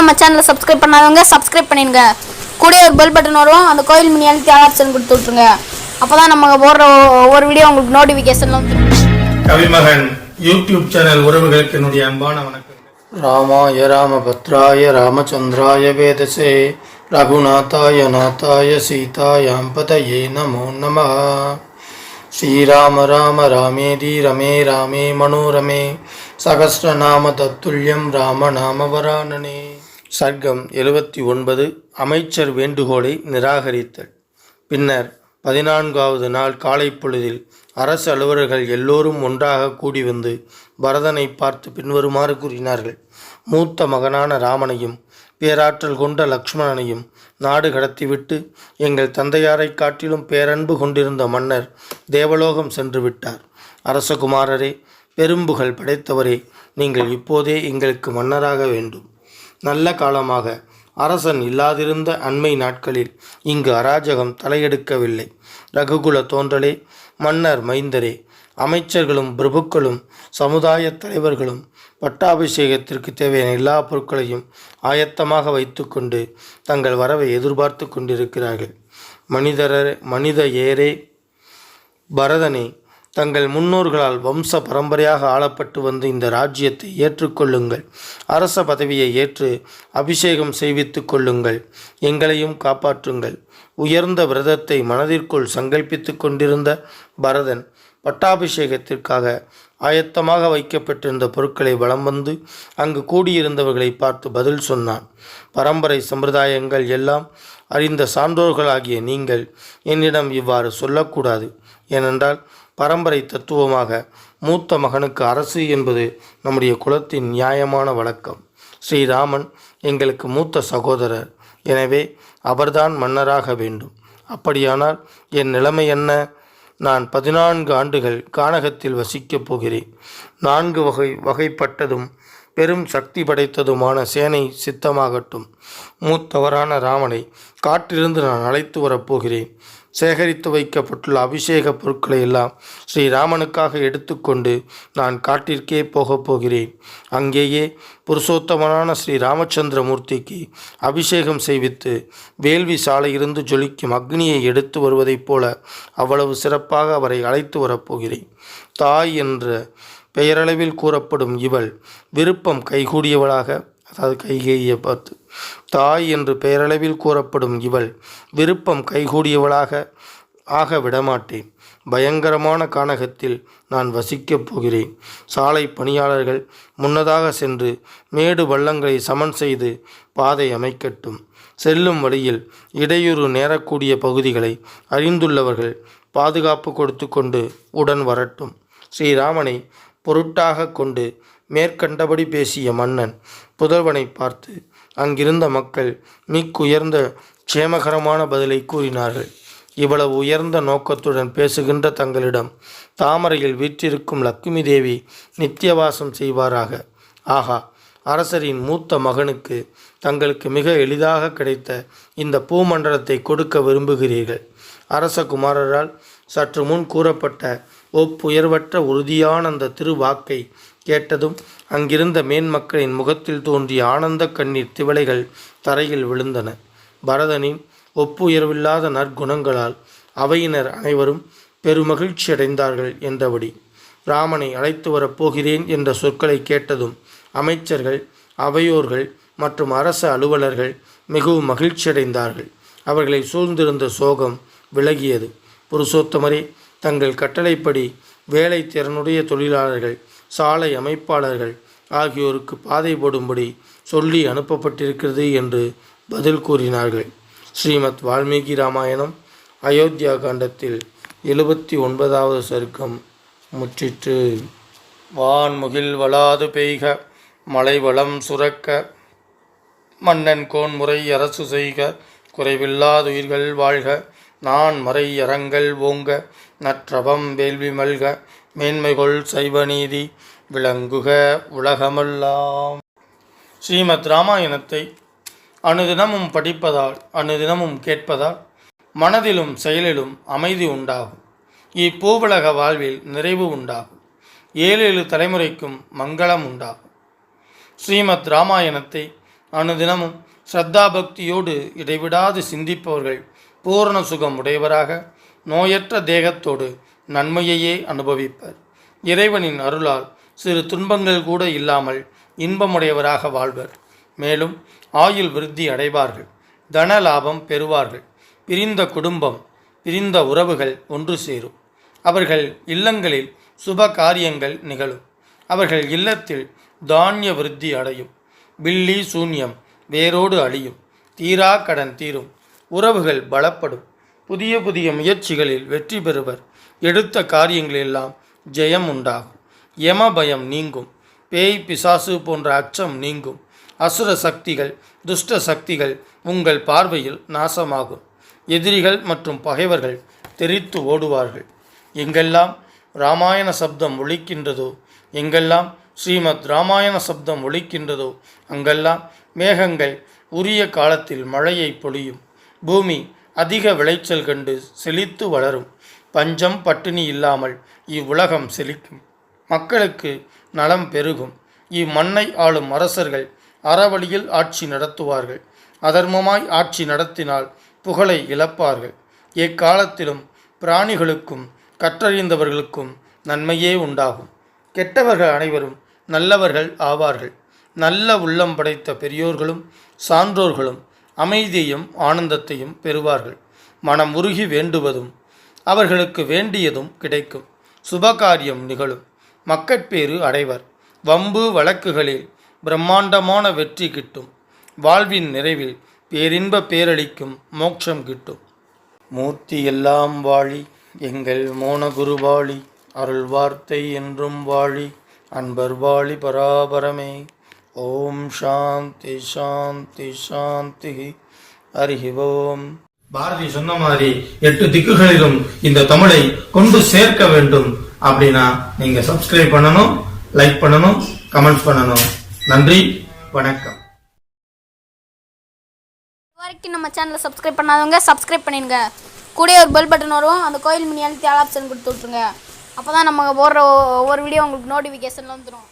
நம்ம சேனலை சப்ஸ்கிரைப் பண்ணாதவங்க சப்ஸ்கிரைப் பண்ணிடுங்க. கூட ஒரு பெல் பட்டன் வரும், அந்த கோயில் மணி அழுத்தி ஆப்ஷன் கொடுத்து விட்ருங்க. அப்போ தான் நம்ம போடுற ஒவ்வொரு வீடியோ உங்களுக்கு நோட்டிஃபிகேஷன்ல வந்து. கவிமகன் யூடியூப் சேனல் உறவுகளுக்கு என்னுடைய அன்பான வணக்கம். ராமாய ராமபத்ராய ராமச்சந்திராய வேதசே ரகுநாதாய நாதாய சீதாயாம் பதயே நமோ நமः. ஸ்ரீராம ராம ராமேதி ரமே ராமே மனோரமே சகஸ்ரநாம தத்துல்யம் ராம நாம வரானனே. சர்க்கம் 79. அமைச்சர் வேண்டுகோளை நிராகரித்தல். பின்னர் 14வது நாள் காலை பொழுதில் அரசு அலுவலர்கள் எல்லோரும் ஒன்றாக கூடி வந்து பரதனை பார்த்து பின்வருமாறு கூறினார்கள். மூத்த மகனான ராமனையும் பேராற்றல் கொண்ட லக்ஷ்மணனையும் நாடு கடத்திவிட்டு எங்கள் தந்தையாரை காட்டிலும் பேரன்பு கொண்டிருந்த மன்னர் தேவலோகம் சென்று விட்டார். அரசகுமாரரே, பெரும்புகழ் படைத்தவரே, நீங்கள் இப்போதே எங்களுக்கு மன்னராக வேண்டும். நல்ல காலமாக அரசன் இல்லாதிருந்த அண்மை நாட்களில் இங்கு அராஜகம் தலையெடுக்கவில்லை. ரகுகுல தோன்றலே, மன்னர் மைந்தரே, அமைச்சர்களும் பிரபுக்களும் சமுதாய தலைவர்களும் பட்டாபிஷேகத்திற்கு தேவையான எல்லா பொருட்களையும் ஆயத்தமாக வைத்துக்கொண்டு தங்கள் வரவை எதிர்பார்த்து கொண்டிருக்கிறார்கள். மனித ஏரே, பரதனே, தங்கள் முன்னோர்களால் வம்ச பரம்பரையாக ஆளப்பட்டு வந்த இந்த ராஜ்யத்தை ஏற்றுக்கொள்ளுங்கள். அரச பதவியை ஏற்று அபிஷேகம் செய்வித்து கொள்ளுங்கள். எங்களையும் காப்பாற்றுங்கள். உயர்ந்த விரதத்தை மனதிற்குள் சங்கல்பித்து கொண்டிருந்த பரதன் பட்டாபிஷேகத்திற்காக ஆயத்தமாக வைக்கப்பட்டிருந்த பொருட்களை வலம் வந்து அங்கு கூடியிருந்தவர்களை பார்த்து பதில் சொன்னான். பரம்பரை சம்பிரதாயங்கள் எல்லாம் அறிந்த சான்றோர்களாகிய நீங்கள் என்னிடம் இவ்வாறு சொல்லக்கூடாது. ஏனென்றால் பரம்பரை தத்துவமாக மூத்த மகனுக்கு அரசு என்பது நம்முடைய குலத்தின் நியாயமான வழக்கம். ஸ்ரீராமன் எங்களுக்கு மூத்த சகோதரர். எனவே அவர்தான் மன்னராக வேண்டும். அப்படியானால் என் நிலைமை என்ன? நான் 14 ஆண்டுகள் கானகத்தில் வசிக்கப் போகிறேன். 4 வகைப்பட்டதும் பெரும் சக்தி படைத்ததுமான சேனை சித்தமாகட்டும். மூத்தவரான ராமனை காட்டிலிருந்து நான் அழைத்து வரப்போகிறேன். சேகரித்து வைக்கப்பட்டுள்ள அபிஷேக பொருட்களை எல்லாம் ஸ்ரீராமனுக்காக எடுத்துக்கொண்டு நான் காட்டிற்கே போகப் போகிறேன். அங்கேயே புருஷோத்தமனான ஸ்ரீ ராமச்சந்திரமூர்த்திக்கு அபிஷேகம் செய்வித்து வேள்வி சாலையிலிருந்து ஜொலிக்கும் அக்னியை எடுத்து வருவதைப் போல அவ்வளவு சிறப்பாக அவரை அழைத்து வரப்போகிறேன். தாய் என்ற பெயரளவில் கூறப்படும் இவள் விருப்பம் கைகூடியவளாக, அதாவது கைகேயை பார்த்து, தாய் என்று பெயரளவில் கூறப்படும் இவள் விருப்பம் கைகூடியவளாக ஆக விடமாட்டேன். பயங்கரமான கானகத்தில் நான் வசிக்கப் போகிறேன். சாலை பணியாளர்கள் முன்னதாக சென்று மேடு பள்ளங்களை சமன் செய்து பாதை அமைக்கட்டும். செல்லும் வழியில் இடையூறு நேரக்கூடிய பகுதிகளை அறிந்துள்ளவர்கள் பாதுகாப்பு கொடுத்து கொண்டு உடன் வரட்டும். ஸ்ரீராமனை பொருட்டாக கொண்டு மேற்கண்டபடி பேசிய மன்னன் புதல்வனை பார்த்து அங்கிருந்த மக்கள் மிக்குயர்ந்த க்ஷேமகரமான பதிலை கூறினார்கள். இவ்வளவு உயர்ந்த நோக்கத்துடன் பேசுகின்ற தங்களிடம் தாமரையில் வீற்றிருக்கும் லக்ஷ்மி தேவி நித்தியவாசம் செய்வாராக. ஆகா, அரசரின் மூத்த மகனுக்கு தங்களுக்கு மிக எளிதாக கிடைத்த இந்த பூமண்டலத்தை கொடுக்க விரும்புகிறீர்கள். அரசகுமாரரால் சற்று முன் கூறப்பட்ட ஒப்புயர்வற்ற உறுதியான அந்த திருவாக்கை கேட்டதும் அங்கிருந்த மேன்மக்களின் முகத்தில் தோன்றிய ஆனந்த கண்ணீர் திவலைகள் தரையில் விழுந்தன. பரதனின் ஒப்புயர்வில்லாத நற்குணங்களால் அவையினர் அனைவரும் பெருமகிழ்ச்சியடைந்தார்கள் என்றபடி ராமனை அழைத்து வரப்போகிறேன் என்ற சொற்களை கேட்டதும் அமைச்சர்கள், அவையோர்கள் மற்றும் அரச அலுவலர்கள் மிகவும் மகிழ்ச்சியடைந்தார்கள். அவர்களை சூழ்ந்திருந்த சோகம் விலகியது. புருஷோத்தமரே, தங்கள் கட்டளைப்படி வேலை திறனுடைய தொழிலாளர்கள், சாலை அமைப்பாளர்கள் ஆகியோருக்கு பாதை போடும்படி சொல்லி அனுப்பப்பட்டிருக்கிறது என்று பதில் கூறினார்கள். ஸ்ரீமத் வால்மீகி ராமாயணம் அயோத்தியா காண்டத்தில் 79வது சர்க்கம் முற்றிற்று. வான்முகில் வளாது பெய்க, மலை வளம் சுரக்க, மன்னன் கோன்முறை அரசு செய்க, குறைவில்லாதுயிர்கள் வாழ்க, நான் மறை அறங்கள் ஓங்க, நற்றவம் வேள்வி மல்க, மேன்மைகொள் சைவநீதி விளங்குக உலகமெல்லாம். ஸ்ரீமத் ராமாயணத்தை அனுதினமும் படிப்பதால், அனுதினமும் கேட்பதால் மனதிலும் செயலிலும் அமைதி உண்டாகும். இப்பூவுலக வாழ்வில் நிறைவு உண்டாகும். 7 தலைமுறைக்கும் மங்களம் உண்டாகும். ஸ்ரீமத் ராமாயணத்தை அனுதினமும் ஸ்ரத்தா பக்தியோடு இடைவிடாது சிந்திப்பவர்கள் பூரண சுகம் உடையவராக நோயற்ற தேகத்தோடு நன்மையையே அனுபவிப்பர். இறைவனின் அருளால் சிறு துன்பங்கள் கூட இல்லாமல் இன்பமுடையவராக வாழ்வர். மேலும் ஆயுள் விருத்தி அடைவார்கள். தன லாபம் பெறுவார்கள். பிரிந்த குடும்பம், பிரிந்த உறவுகள் ஒன்று சேரும். அவர்கள் இல்லங்களில் சுப காரியங்கள் நிகழும். அவர்கள் இல்லத்தில் தானிய விருத்தி அடையும். பில்லி சூன்யம் வேரோடு அழியும். தீரா கடன் தீரும். உறவுகள் பலப்படும். புதிய புதிய முயற்சிகளில் வெற்றி பெறுவர். எடுத்த காரியங்களெல்லாம் ஜெயம் உண்டாகும். யம பயம் நீங்கும். பேய் பிசாசு போன்ற அச்சம் நீங்கும். அசுர சக்திகள், துஷ்ட சக்திகள் உங்கள் பார்வையில் நாசமாகும். எதிரிகள் மற்றும் பகைவர்கள் தெரித்து ஓடுவார்கள். எங்கெல்லாம் இராமாயண சப்தம் ஒலிக்கின்றதோ, எங்கெல்லாம் ஸ்ரீமத் இராமாயண சப்தம் ஒலிக்கின்றதோ அங்கெல்லாம் மேகங்கள் உரிய காலத்தில் மழையை பொழியும். பூமி அதிக விளைச்சல் கண்டு செழித்து வளரும். பஞ்சம் பட்டினி இல்லாமல் இவ்வுலகம் செழிக்கும். மக்களுக்கு நலம் பெருகும். இம்மண்ணை ஆளும் அரசர்கள் அறவழியில் ஆட்சி நடத்துவார்கள். அதர்மமாய் ஆட்சி நடத்தினால் புகழை இழப்பார்கள். எக்காலத்திலும் பிராணிகளுக்கும் கற்றறிந்தவர்களுக்கும் நன்மையே உண்டாகும். கெட்டவர்கள் அனைவரும் நல்லவர்கள் ஆவார்கள். நல்ல உள்ளம் படைத்த பெரியோர்களும் சான்றோர்களும் அமைதியையும் ஆனந்தத்தையும் பெறுவார்கள். மனம் உருகி வேண்டுவதும் அவர்களுக்கு வேண்டியதும் கிடைக்கும். சுபகாரியம் நிகழும். மக்கட்பேறு அடைவர். வம்பு வழக்குகளில் பிரம்மாண்டமான வெற்றி கிட்டும். வாழ்வின் நிறைவில் பேரின்ப பேரளிக்கும் மோட்சம் கிட்டும். மூர்த்தி எல்லாம் வாழி எங்கள் மோனகுரு வாழி, அருள் வார்த்தை என்றும் வாழி, அன்பர் வாழி பராபரமே. ஓம் சாந்தி சாந்தி சாந்தி. ஹரி ஓம். பாரதி சொன்ன மாதிரி 8 திக்குகளிலும் இந்த தமிழை கொண்டு சேர்க்க வேண்டும் அப்படின்னா நீங்க சப்ஸ்கிரைப் பண்ணணும், லைக் பண்ணணும், கமெண்ட்ஸ் பண்ணணும். நன்றி, வணக்கம். வரைக்கும் நம்ம சேனலை சப்ஸ்கிரைப் பண்ணாதவங்க சப்ஸ்கிரைப் பண்ணிடுங்க. கூடவே ஒரு பெல் பட்டன் வரும், அந்த கோயில் மினி அழுத்தி ஆல் ஆப்ஷன் கொடுத்து விட்ருங்க. அப்போ தான் நம்ம போடுற ஒவ்வொரு வீடியோ உங்களுக்கு நோட்டிஃபிகேஷனில் வந்துடும்.